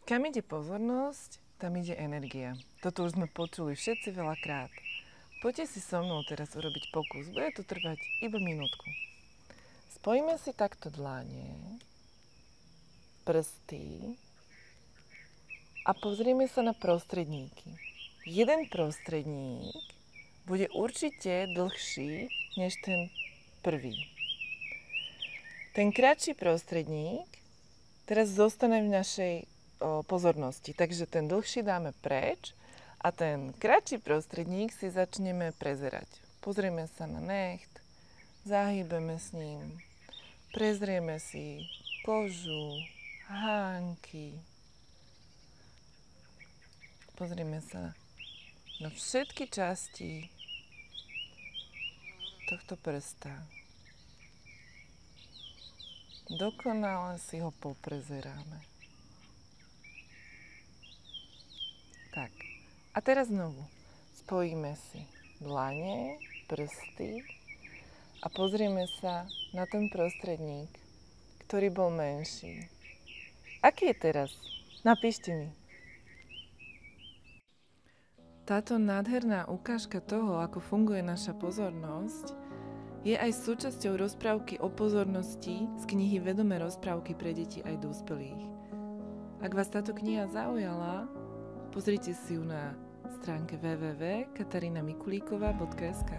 Kam ide pozornosť, tam ide energia. Toto už sme počuli všetci veľakrát. Poďte si so mnou teraz urobiť pokus. Bude to trvať iba minútku. Spojíme si takto dlane, prsty a pozrieme sa na prostredníky. Jeden prostredník bude určite dlhší než ten prvý. Ten kratší prostredník teraz zostane v našej pozornosti, takže ten dlhší dáme preč a ten kratší prostredník si začneme prezerať. Pozrieme sa na necht, zahýbeme s ním, prezrieme si kožu, hánky. Pozrieme sa na všetky časti tohto prsta. Dokonale si ho poprezeráme. Tak, a teraz znovu spojíme si dlane, prsty a pozrieme sa na ten prostredník, ktorý bol menší. Aký je teraz? Napíšte mi. Táto nádherná ukážka toho, ako funguje naša pozornosť, je aj súčasťou rozprávky o pozornosti z knihy Vedomé rozprávky pre deti aj dospelých. Ak vás táto kniha zaujala, pozrite si ju na stránke www.katarinamikulíková.sk.